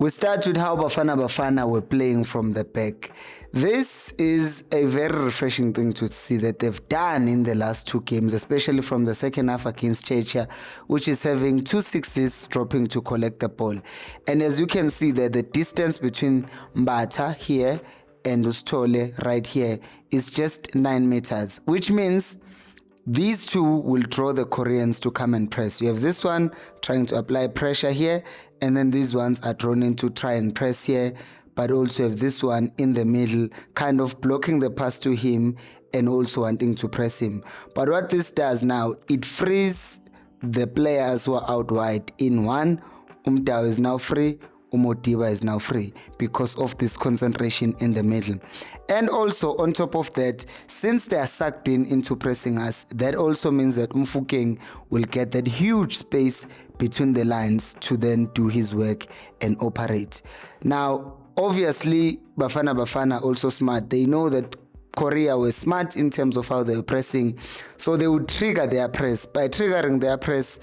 We start with how Bafana Bafana were playing from the back. This is a very refreshing thing to see that they've done in the last two games, especially from the second half against Chechia, which is having 2 6s dropping to collect the ball. And as you can see there, the distance between Mbata here and Ustole right here is just 9 meters, which means these two will draw the Koreans to come and press. You have this one trying to apply pressure here, and then these ones are drawn in to try and press here, but also have this one in the middle, kind of blocking the pass to him and also wanting to press him. But what this does now, it frees the players who are out wide. In one, Umtao is now free, Umodiba is now free because of this concentration in the middle. And also on top of that, since they are sucked into pressing us, that also means that Mfukeng will get that huge space between the lines to then do his work and operate. Now, obviously, Bafana also smart. They know that Korea was smart in terms of how they were pressing, so they would trigger their press. By triggering their press,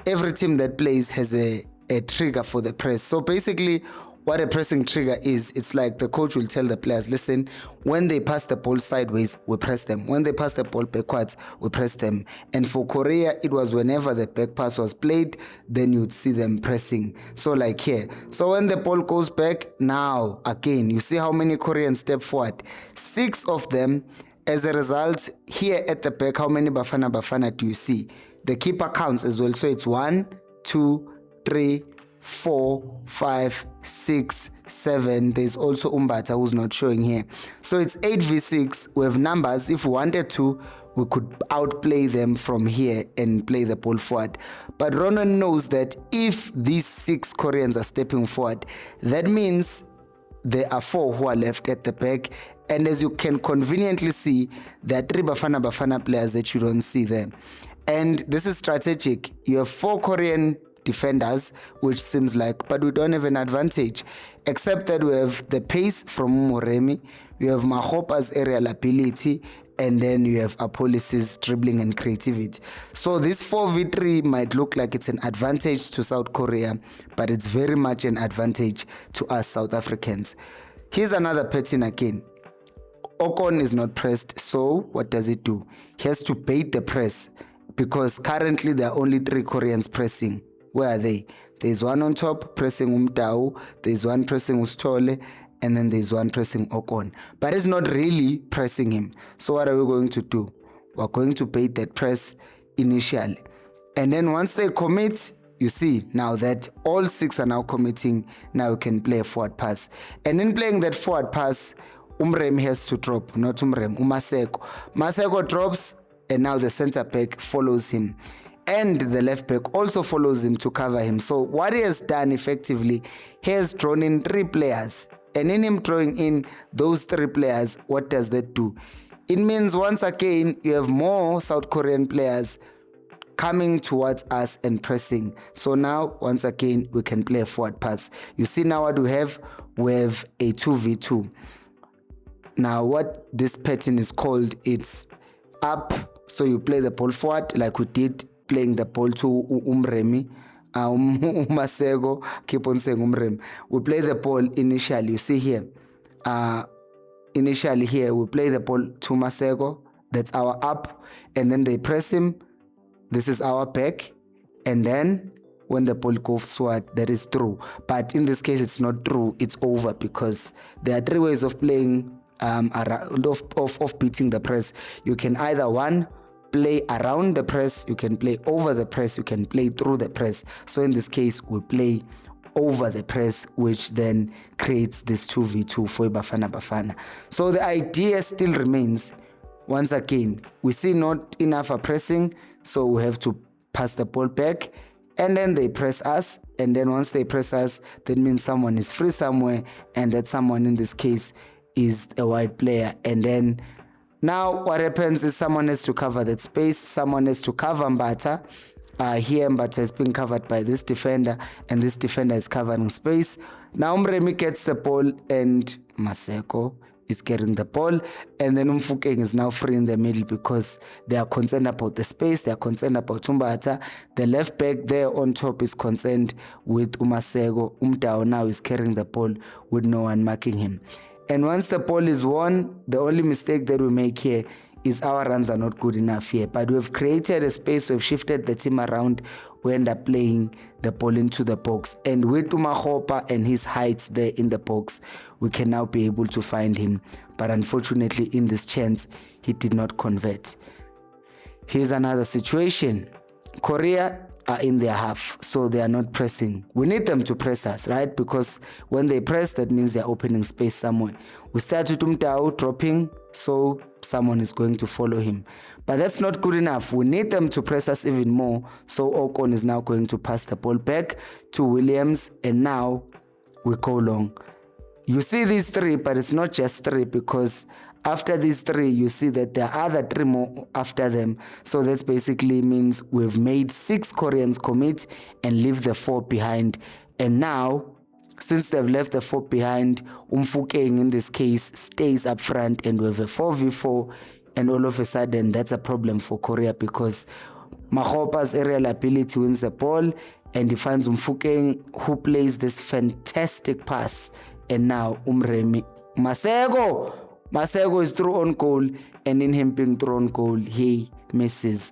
every team that plays has a trigger for the press. So basically what a pressing trigger is, it's like the coach will tell the players, listen, when they pass the ball sideways, we press them. When they pass the ball backwards, we press them. And for Korea, it was whenever the back pass was played, then you'd see them pressing. So like here. So when the ball goes back, now again, you see how many Koreans step forward. 6 of them. As a result, here at the back, how many Bafana do you see? The keeper counts as well. So it's 1, 2, 3, 4, 5, 6, 7. There's also Umbata who's not showing here. So it's 8v6. We have numbers. If we wanted to, we could outplay them from here and play the ball forward. But Ronan knows that if these 6 Koreans are stepping forward, that means there are 4 who are left at the back. And as you can conveniently see, there are 3 Bafana players that you don't see there. And this is strategic. You have 4 Korean defenders, which seems like, but we don't have an advantage, except that we have the pace from Moremi, we have Mahopa's aerial ability, and then you have Apolis's dribbling and creativity. So this 4v3 might look like it's an advantage to South Korea, but it's very much an advantage to us South Africans. Here's another pattern again. Ocon is not pressed, so what does it do? He has to bait the press, because currently there are only 3 Koreans pressing. Where are they? There's one on top pressing Umtao, there's one pressing Ustole, and then there's one pressing Ocon. But it's not really pressing him. So what are we going to do? We're going to bait that press initially. And then once they commit, you see now that all 6 are now committing, now you can play a forward pass. And in playing that forward pass, Umrem has to drop, not Umrem, Umaseko. Maseko drops, and now the center back follows him. And the left back also follows him to cover him. So what he has done effectively, he has drawn in 3 players. And in him drawing in those 3 players, what does that do? It means once again, you have more South Korean players coming towards us and pressing. So now, once again, we can play a forward pass. You see now what we have? We have a 2v2. Now what this pattern is called, it's up. So you play the ball forward like we did, playing the ball to Umremi, Masego, keep on saying Umremi. We play the ball initially, you see here. Initially here, we play the ball to Masego, that's our up, and then they press him, this is our back, and then when the ball goes forward, that is through. But in this case, it's not through, it's over, because there are 3 ways of playing, of beating the press. You can either, 1, play around the press, you can play over the press, you can play through the press. So in this case, we play over the press, which then creates this 2v2 for Bafana. So the idea still remains. Once again, we see not enough pressing, so we have to pass the ball back, and then they press us, and then once they press us, that means someone is free somewhere, and that someone in this case is a wide player. And then now what happens is someone has to cover that space, someone has to cover Mbata. Here Mbata has been covered by this defender, and this defender is covering space. Now Umremi gets the ball, and Maseko is getting the ball, and then Mfokeng is now free in the middle because they are concerned about the space, they are concerned about Mbatha. The left back there on top is concerned with Masego. Umtao now is carrying the ball with no one marking him. And once the ball is won, the only mistake that we make here is our runs are not good enough here. But we've created a space, we've shifted the team around, we end up playing the ball into the box. And with Makgopa and his height there in the box, we can now be able to find him. But unfortunately, in this chance, he did not convert. Here's another situation. Korea are in their half, so they are not pressing. We need them to press us, right? Because when they press, that means they're opening space somewhere. We start with Umtao dropping, so someone is going to follow him. But that's not good enough. We need them to press us even more. So Okon is now going to pass the ball back to Williams, and now we go long. You see these three, but it's not just three, because after these three, you see that there are other three more after them. So that basically means we've made 6 Koreans commit and leave the 4 behind. And now, since they've left the 4 behind, Mfokeng in this case stays up front, and we have a 4v4. And all of a sudden, that's a problem for Korea, because Makgopa's aerial ability wins the ball, and he finds Mfokeng, who plays this fantastic pass. And now Umremi Masego is through on goal, and in him being through on goal, he misses.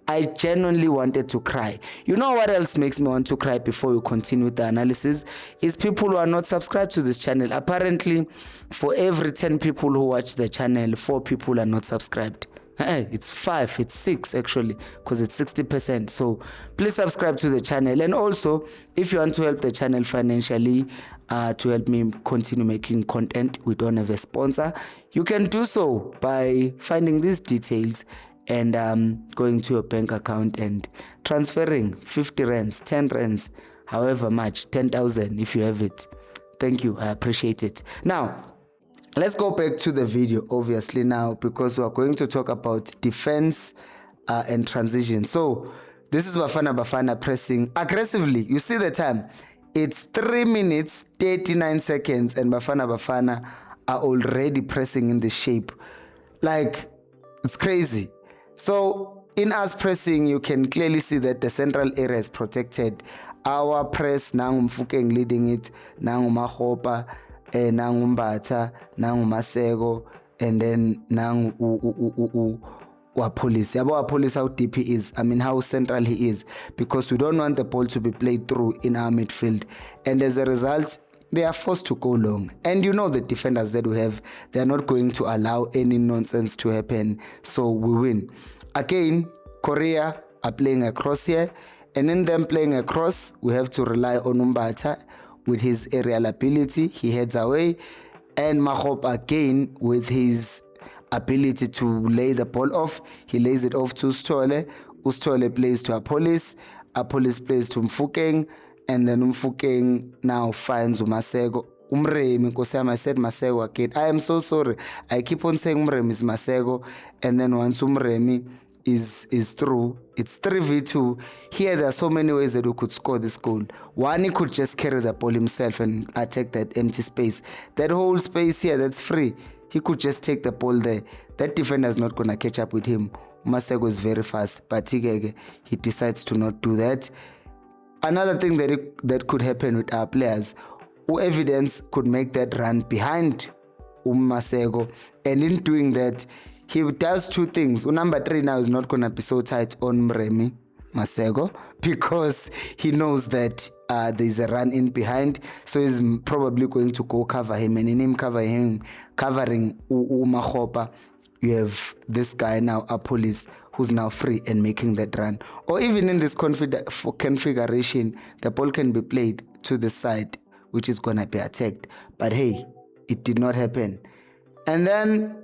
I genuinely wanted to cry. You know what else makes me want to cry before we continue with the analysis? Is people who are not subscribed to this channel. Apparently, for every 10 people who watch the channel, 4 people are not subscribed. It's 5, it's 6 actually, because it's 60%. So please subscribe to the channel. And also, if you want to help the channel financially, to help me continue making content, we don't have a sponsor, you can do so by finding these details and going to your bank account and transferring 50 rands, 10 rands, however much, 10,000 if you have it. Thank you, I appreciate it. Now, let's go back to the video, obviously now, because we are going to talk about defense and transition. So this is Bafana pressing aggressively. You see the time. It's 3 minutes, 39 seconds, and Bafana are already pressing in this shape. Like, it's crazy. So in us pressing, you can clearly see that the central area is protected. Our press, Nangu Mfokeng leading it, Nangu Makgopa, Nangu Mbatha, Nangu Masego, and then Nangu Police. Yabo Police, how deep he is. I mean, how central he is. Because we don't want the ball to be played through in our midfield. And as a result, they are forced to go long. And you know the defenders that we have, they are not going to allow any nonsense to happen. So we win. Again, Korea are playing across here. And in them playing across, we have to rely on Mbatha with his aerial ability. He heads away. And Makgopa again with his ability to lay the ball off. He lays it off to Ustole. Ustole plays to Apolis. Apolis plays to Mfokeng. And then Mfokeng now finds Masego. Umremi, Kosam, I said Masego again. I am so sorry. I keep on saying Umremi is Masego. And then once Umremi is through, it's 3v2. Here there are so many ways that we could score this goal. One, he could just carry the ball himself and attack that empty space. That whole space here, that's free. He could just take the ball there. That defender is not going to catch up with him. Masego is very fast, but he decides to not do that. Another thing that could happen with our players, who evidence could make that run behind Masego, and in doing that, he does 2 things. Number 3 now is not going to be so tight on Mremi Masego, because he knows that there's a run in behind, so he's probably going to go cover him, and in him covering Makgopa, you have this guy now, Apolis, who's now free and making that run. Or even in this configuration, the ball can be played to the side, which is going to be attacked. But hey, it did not happen. And then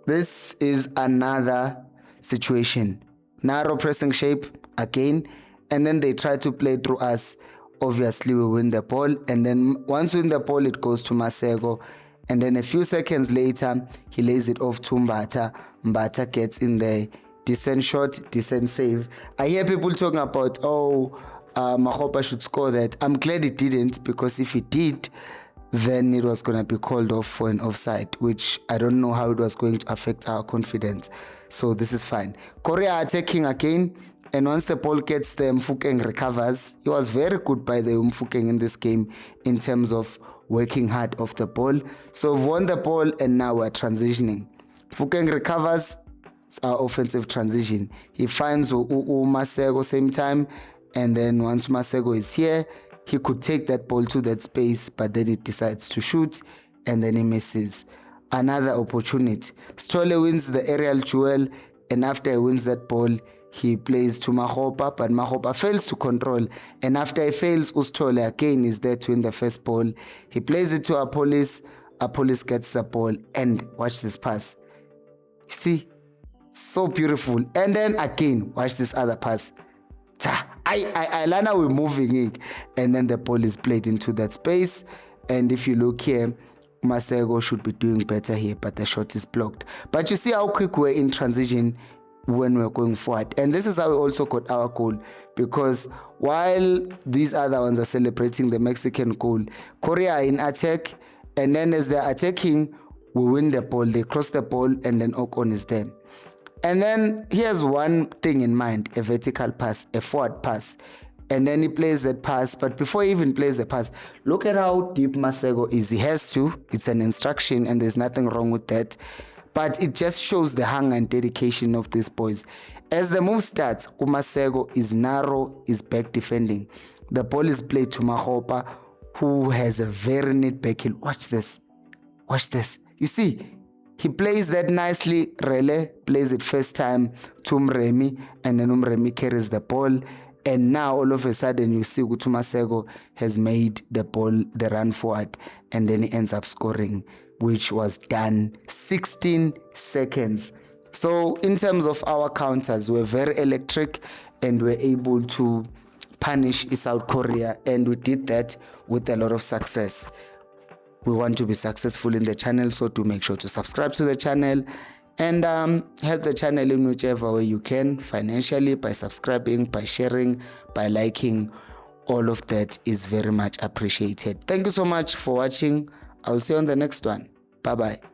this is another situation. Narrow pressing shape again, and then they try to play through us. Obviously, we win the ball, and then once we win the ball, it goes to Masego. And then a few seconds later, he lays it off to Mbatha. Mbatha gets in there. Decent shot, decent save. I hear people talking about, Makgopa should score that. I'm glad it didn't, because if it did, then it was going to be called off for an offside, which I don't know how it was going to affect our confidence. So this is fine. Korea attacking again, and once the ball gets there, Mfukeng recovers. He was very good by the Mfukeng in this game in terms of working hard off the ball. So we've won the ball, and now we're transitioning. Mfukeng recovers. It's our offensive transition. He finds Masego same time, and then once Masego is here, he could take that ball to that space, but then he decides to shoot, and then he misses. Another opportunity. Stole wins the aerial duel, and after he wins that ball, he plays to Makgopa, but Makgopa fails to control. And after he fails, Ustole again is there to win the first ball. He plays it to Apolis. Apolis gets the ball, and watch this pass. You see? So beautiful. And then again, watch this other pass. Lana, we're moving it, and then the ball is played into that space. And if you look here, Masego should be doing better here, but the shot is blocked. But you see how quick we're in transition when we're going forward. And this is how we also got our goal, because while these other ones are celebrating the Mexican goal, Korea are in attack, and then as they're attacking, we win the ball, they cross the ball, and then Ocon is there. And then here's one thing in mind, a vertical pass, a forward pass. And then he plays that pass, but before he even plays the pass, look at how deep Masego is. He has to, it's an instruction, and there's nothing wrong with that. But it just shows the hunger and dedication of these boys. As the move starts, Masego is narrow, is back defending. The ball is played to Makgopa, who has a very neat back heel. Watch this. Watch this. You see, he plays that nicely. Rele plays it first time to Umremi, and then Umremi carries the ball. And now all of a sudden you see Masego has made the ball, the run forward, and then he ends up scoring, which was done 16 seconds. So in terms of our counters, we're very electric, and we're able to punish South Korea, and we did that with a lot of success. We want to be successful in the channel, so do make sure to subscribe to the channel and help the channel in whichever way you can, financially, by subscribing, by sharing, by liking. All of that is very much appreciated. Thank you so much for watching. I'll see you on the next one. Bye bye.